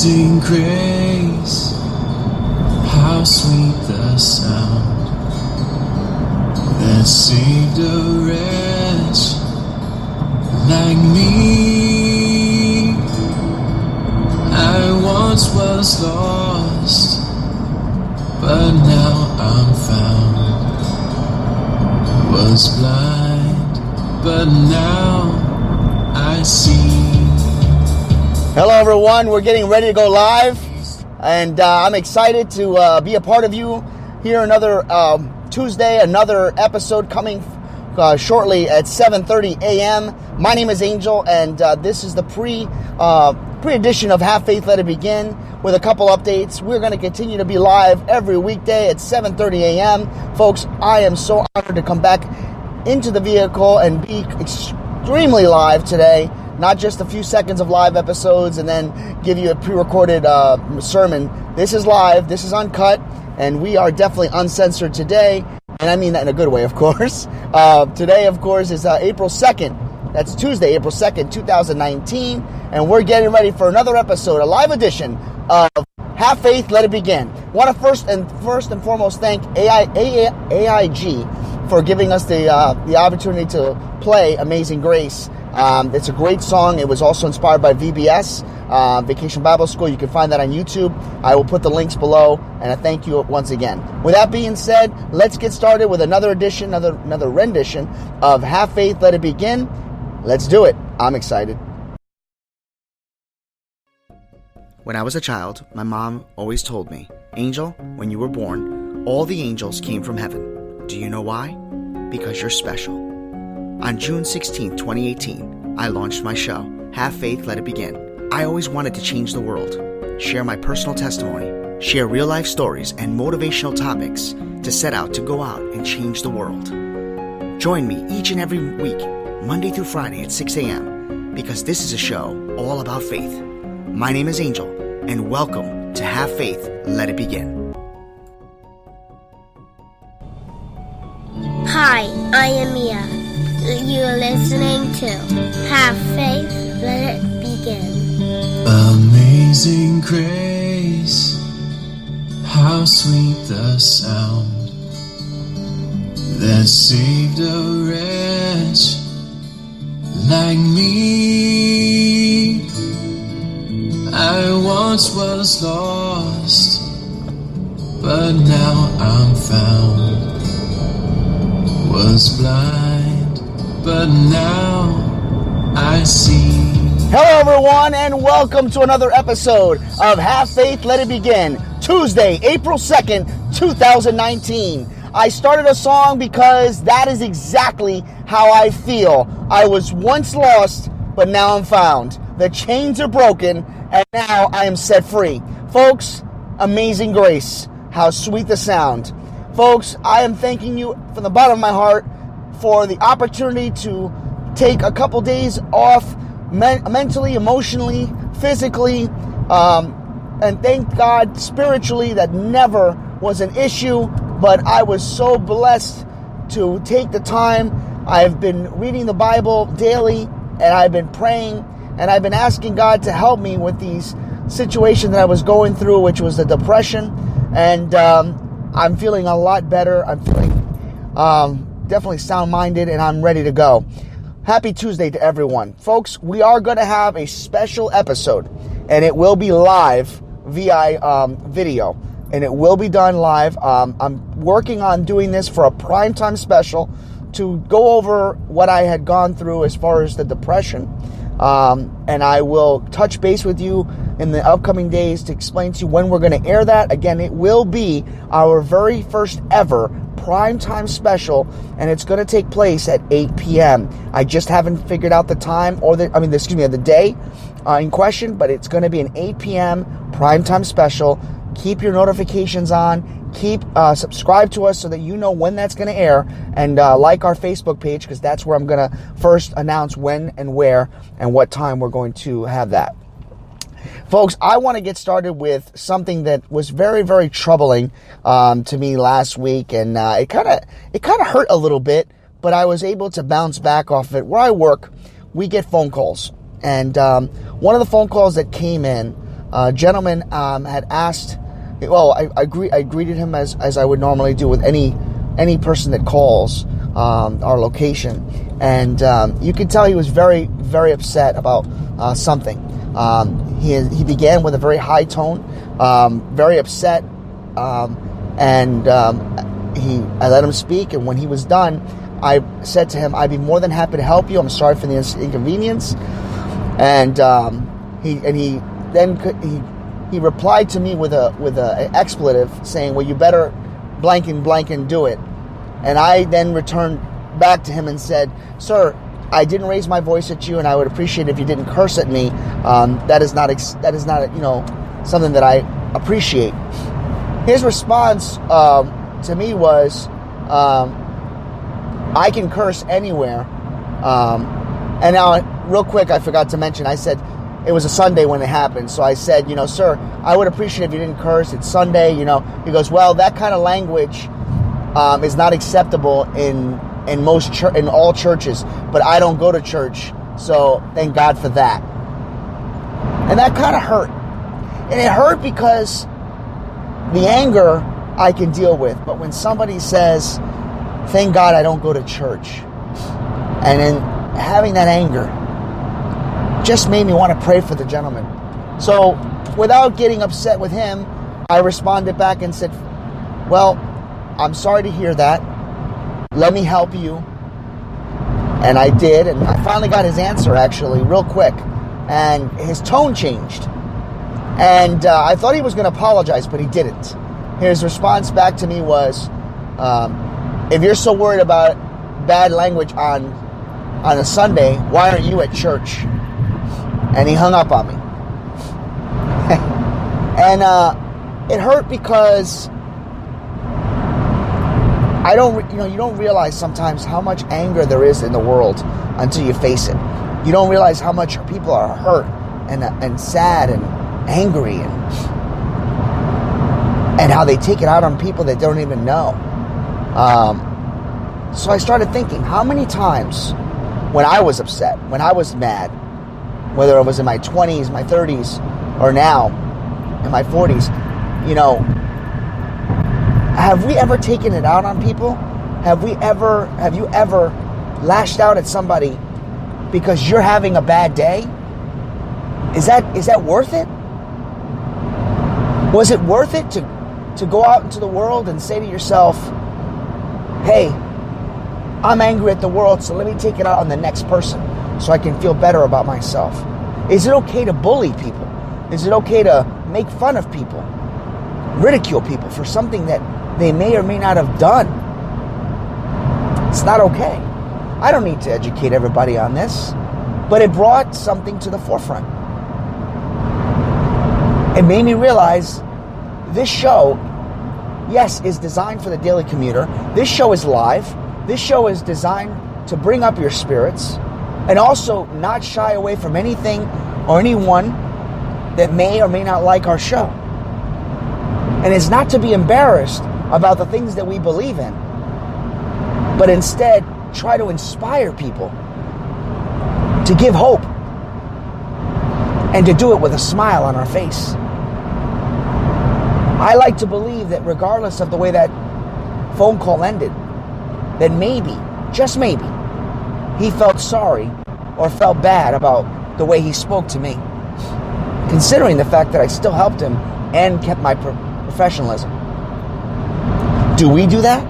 Amazing grace, how sweet the sound that saved a wretch like me. I once was lost, but now I'm found. Was blind, but now I see. Hello everyone, we're getting ready to go live, and I'm excited to be a part of you here. Another Tuesday, another episode coming shortly at 7:30 a.m. My name is Angel, and this is the pre-edition of Have Faith, Let It Begin, with a couple updates. We're going to continue to be live every weekday at 7:30 a.m. Folks, I am so honored to come back into the vehicle and be extremely live today. Not just a few seconds of live episodes and then give you a pre-recorded sermon. This is live, this is uncut, and we are definitely uncensored today. And I mean that in a good way, of course. Today, of course, is April 2nd. That's Tuesday, April 2nd, 2019. And we're getting ready for another episode, a live edition of Have Faith, Let It Begin. I want to first and foremost thank AIG for giving us the opportunity to play Amazing Grace. It's a great song. It was also inspired by VBS, Vacation Bible School. You can find that on YouTube. I will put the links below, and I thank you once again. With that being said, let's get started with another edition, another rendition of Have Faith, Let It Begin. Let's do it. I'm excited. When I was a child, my mom always told me, Angel, when you were born, all the angels came from heaven. Do you know why? Because you're special. On June 16, 2018, I launched my show, Have Faith, Let It Begin. I always wanted to change the world, share my personal testimony, share real-life stories and motivational topics to set out to go out and change the world. Join me each and every week, Monday through Friday at 6 a.m., because this is a show all about faith. My name is Angel, and welcome to Have Faith, Let It Begin. Hi, I am Mia. You're listening to Have Faith, Let It Begin. Amazing grace, how sweet the sound that saved a wretch like me. I once was lost, but now I'm found. Was blind, but now I see. Hello everyone, and welcome to another episode of Have Faith, Let It Begin. Tuesday, April 2nd, 2019. I started a song because that is exactly how I feel. I was once lost, but now I'm found. The chains are broken, and now I am set free. Folks, Amazing Grace, how sweet the sound. Folks, I am thanking you from the bottom of my heart for the opportunity to take a couple days off mentally, emotionally, physically, and thank God spiritually. That never was an issue, but I was so blessed to take the time. I've been reading the Bible daily, and I've been praying, and I've been asking God to help me with these situations that I was going through, which was the depression, and I'm feeling a lot better. I'm feeling definitely sound-minded, and I'm ready to go. Happy Tuesday to everyone. Folks, we are going to have a special episode, and it will be live via video, and it will be done live. I'm working on doing this for a primetime special to go over what I had gone through as far as the depression, and I will touch base with you in the upcoming days to explain to you when we're going to air that. Again, it will be our very first ever primetime special, and it's going to take place at 8 p.m. I just haven't figured out the time the day in question, but it's going to be an 8 p.m. primetime special. Keep your notifications on. Keep subscribe to us so that you know when that's going to air, and like our Facebook page, because that's where I'm going to first announce when and where and what time we're going to have that. Folks, I want to get started with something that was very, very troubling to me last week, and it kind of hurt a little bit, but I was able to bounce back off of it. Where I work, we get phone calls, and one of the phone calls that came in gentleman had asked. Well, I greeted him as I would normally do with any person that calls our location, and you could tell he was very, very upset about something. He began with a very high tone, very upset, and I let him speak. And when he was done, I said to him, "I'd be more than happy to help you. I'm sorry for the inconvenience." And he replied to me with a expletive, saying, "Well, you better blank and do it." And I then returned back to him and said, "Sir, I didn't raise my voice at you, and I would appreciate it if you didn't curse at me. That is not something that I appreciate." His response to me was, "I can curse anywhere." And now, real quick, I forgot to mention, I said it was a Sunday when it happened. So I said, "Sir, I would appreciate if you didn't curse. It's Sunday." He goes, "Well, that kind of language is not acceptable in all churches, but I don't go to church, so thank God for that." And that kind of hurt. And it hurt because the anger I can deal with, but when somebody says, "Thank God I don't go to church," and then having that anger just made me want to pray for the gentleman. So without getting upset with him, I responded back and said, "Well, I'm sorry to hear that. Let me help you." And I did, and I finally got his answer, actually, real quick. And his tone changed. And I thought he was going to apologize, but he didn't. His response back to me was, "If you're so worried about bad language on a Sunday, why aren't you at church?" And he hung up on me. And it hurt because you don't realize sometimes how much anger there is in the world until you face it. You don't realize how much people are hurt and sad and angry and how they take it out on people they don't even know. So I started thinking, how many times when I was upset, when I was mad, whether it was in my 20s, my 30s, or now in my 40s, have we ever taken it out on people? Have you ever lashed out at somebody because you're having a bad day? Is that worth it? Was it worth it to go out into the world and say to yourself, "Hey, I'm angry at the world, so let me take it out on the next person so I can feel better about myself"? Is it okay to bully people? Is it okay to make fun of people? Ridicule people for something that they may or may not have done? It's not okay. I don't need to educate everybody on this, but it brought something to the forefront. It made me realize this show, yes, is designed for the daily commuter. This show is live. This show is designed to bring up your spirits and also not shy away from anything or anyone that may or may not like our show. And it's not to be embarrassed about the things that we believe in, but instead try to inspire people to give hope and to do it with a smile on our face. I like to believe that regardless of the way that phone call ended, that maybe, just maybe, he felt sorry or felt bad about the way he spoke to me, considering the fact that I still helped him and kept my professionalism. Do we do that?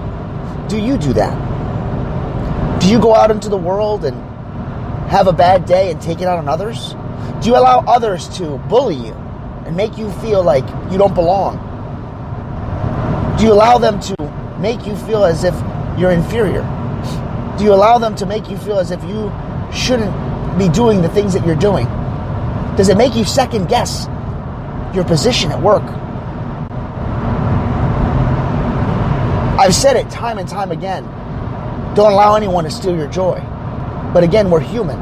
Do you do that? Do you go out into the world and have a bad day and take it out on others? Do you allow others to bully you and make you feel like you don't belong? Do you allow them to make you feel as if you're inferior? Do you allow them to make you feel as if you shouldn't be doing the things that you're doing? Does it make you second guess your position at work? I've said it time and time again. Don't allow anyone to steal your joy. But again, we're human,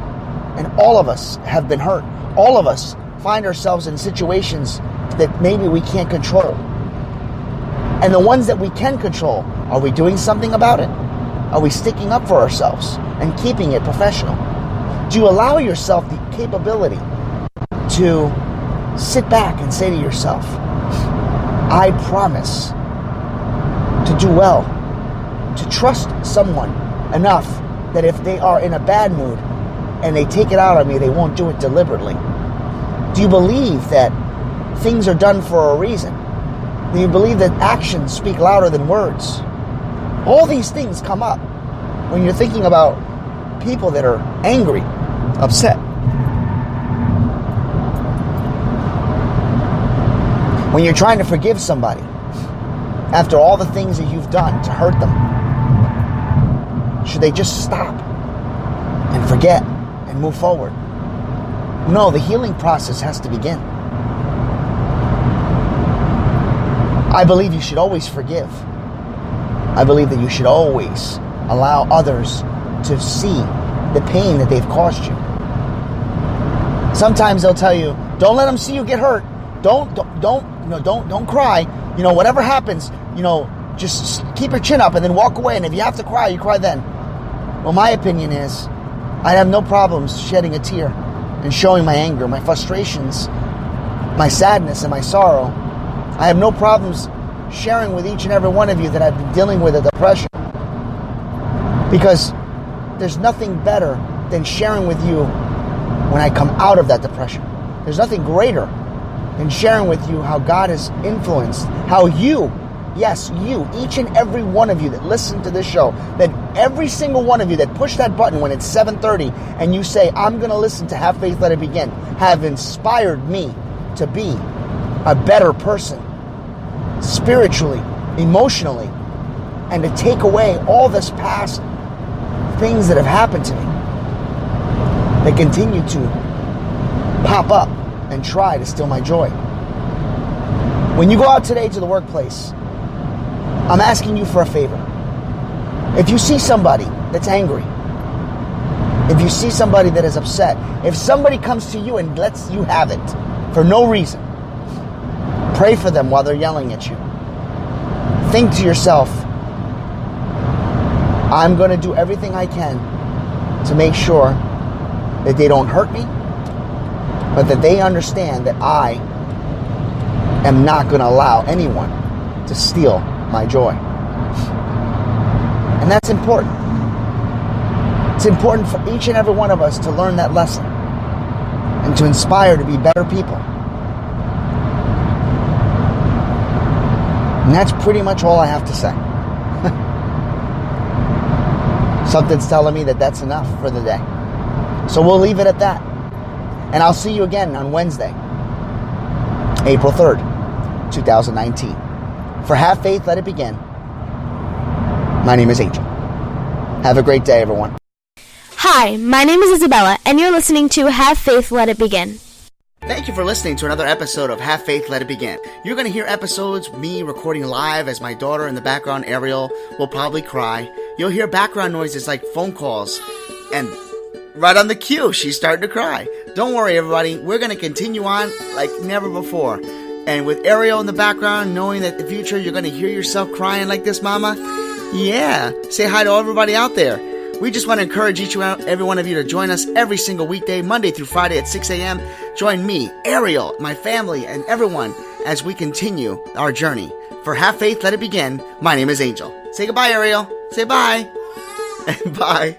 and all of us have been hurt. All of us find ourselves in situations that maybe we can't control. And the ones that we can control, are we doing something about it? Are we sticking up for ourselves and keeping it professional? Do you allow yourself the capability to sit back and say to yourself, I promise to do well, to trust someone enough that if they are in a bad mood and they take it out on me, they won't do it deliberately. Do you believe that things are done for a reason? Do you believe that actions speak louder than words? All these things come up when you're thinking about people that are angry, upset. When you're trying to forgive somebody after all the things that you've done to hurt them, should they just stop and forget and move forward? No, the healing process has to begin. I believe you should always forgive. I believe that you should always allow others to see the pain that they've caused you. Sometimes they'll tell you, don't let them see you get hurt. Don't cry. Whatever happens, just keep your chin up and then walk away. And if you have to cry, you cry then. Well, my opinion is, I have no problems shedding a tear and showing my anger, my frustrations, my sadness, and my sorrow. I have no problems sharing with each and every one of you that I've been dealing with a depression. Because there's nothing better than sharing with you when I come out of that depression. There's nothing greater than sharing with you how God has influenced, how you, yes, you, each and every one of you that listen to this show, that every single one of you that push that button when it's 7:30 and you say, I'm going to listen to Have Faith, Let It Begin, have inspired me to be a better person, spiritually, emotionally, and to take away all this past things that have happened to me that continue to pop up and try to steal my joy. When you go out today to the workplace, I'm asking you for a favor. If you see somebody that's angry, if you see somebody that is upset, if somebody comes to you and lets you have it for no reason, pray for them while they're yelling at you. Think to yourself, I'm going to do everything I can to make sure that they don't hurt me, but that they understand that I am not going to allow anyone to steal my joy. And that's important. It's important for each and every one of us to learn that lesson and to inspire to be better people. And that's pretty much all I have to say. Something's telling me that that's enough for the day. So we'll leave it at that. And I'll see you again on Wednesday, April 3rd, 2019. For Have Faith, Let It Begin. My name is Angel. Have a great day, everyone. Hi, my name is Isabella, and you're listening to Have Faith, Let It Begin. Thank you for listening to another episode of Have Faith, Let It Begin. You're going to hear episodes, me recording live as my daughter in the background, Ariel, will probably cry. You'll hear background noises like phone calls, and right on the cue, she's starting to cry. Don't worry, everybody. We're going to continue on like never before. And with Ariel in the background, knowing that in the future you're going to hear yourself crying like this, Mama, yeah, say hi to everybody out there. We just want to encourage each and every one of you to join us every single weekday, Monday through Friday at 6 a.m. Join me, Ariel, my family, and everyone as we continue our journey. For Have Faith, Let It Begin, my name is Angel. Say goodbye, Ariel. Say bye. Bye.